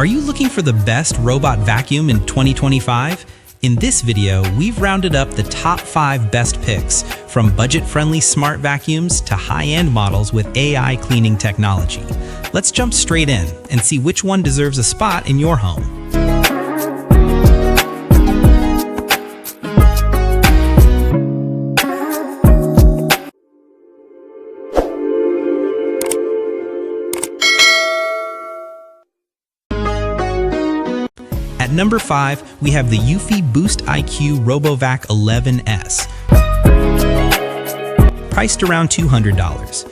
Are you looking for the best robot vacuum in 2025? In this video, we've rounded up the top 5 best picks, from budget-friendly smart vacuums to high-end models with AI cleaning technology. Let's jump straight in and see which one deserves a spot in your home. At number 5, we have the Eufy BoostIQ RoboVac 11S, priced around $200.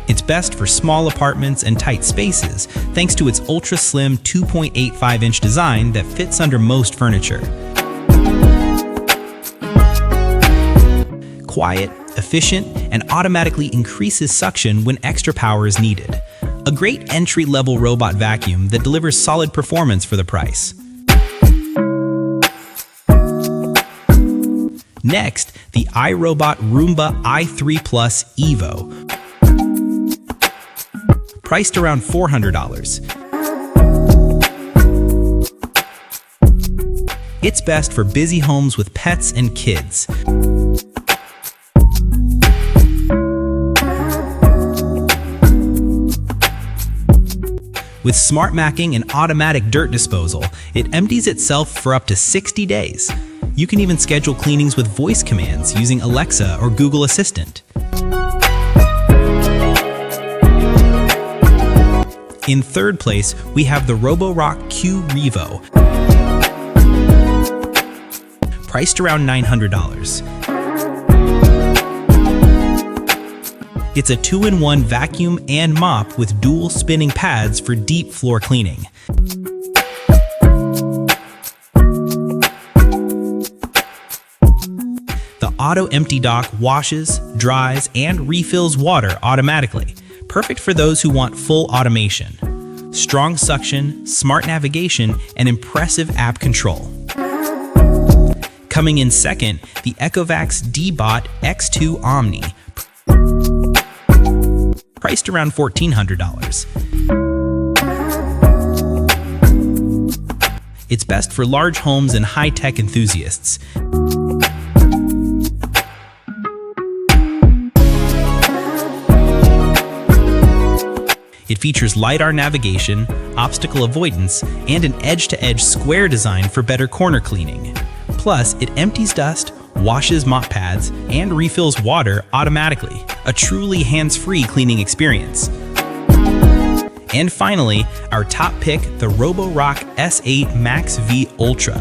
It's best for small apartments and tight spaces thanks to its ultra-slim 2.85-inch design that fits under most furniture. Quiet, efficient, and automatically increases suction when extra power is needed. A great entry-level robot vacuum that delivers solid performance for the price. Next, the iRobot Roomba i3 Plus Evo, priced around $400. It's best for busy homes with pets and kids. With smart macking and automatic dirt disposal, it empties itself for up to 60 days. You can even schedule cleanings with voice commands using Alexa or Google Assistant. In third place, we have the Roborock Q Revo, priced around $900. It's a 2-in-1 vacuum and mop with dual spinning pads for deep floor cleaning. The auto empty dock washes, dries, and refills water automatically, perfect for those who want full automation. Strong suction, smart navigation, and impressive app control. Coming in second, the Ecovacs Deebot X2 Omni, priced around $1,400. It's best for large homes and high-tech enthusiasts. It features LiDAR navigation, obstacle avoidance, and an edge-to-edge square design for better corner cleaning. Plus, it empties dust, washes mop pads, and refills water automatically. A truly hands-free cleaning experience. And finally, our top pick, the Roborock S8 MaxV Ultra,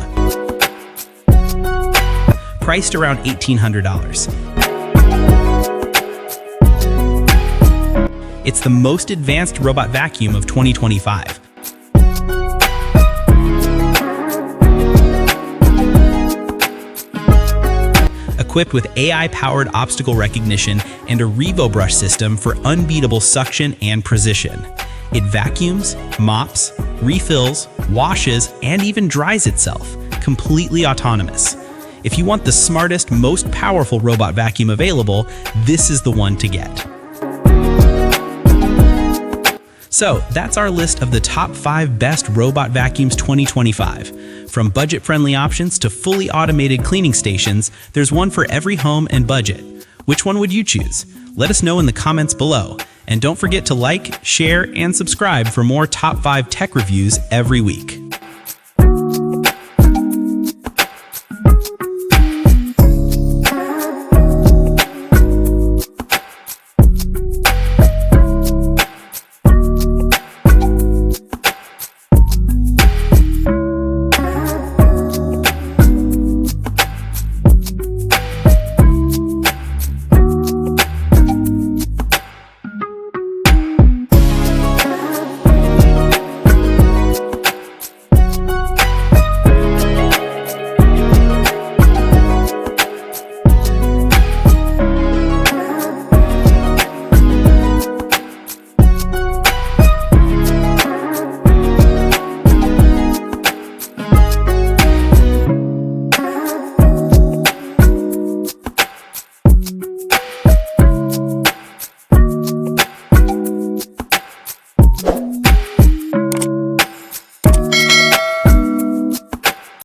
priced around $1,800. It's the most advanced robot vacuum of 2025. Equipped with AI-powered obstacle recognition and a Revo brush system for unbeatable suction and precision. It vacuums, mops, refills, washes, and even dries itself, completely autonomous. If you want the smartest, most powerful robot vacuum available, this is the one to get. So that's our list of the top 5 best robot vacuums 2025. From budget-friendly options to fully automated cleaning stations, there's one for every home and budget. Which one would you choose? Let us know in the comments below. And don't forget to like, share, and subscribe for more top 5 tech reviews every week.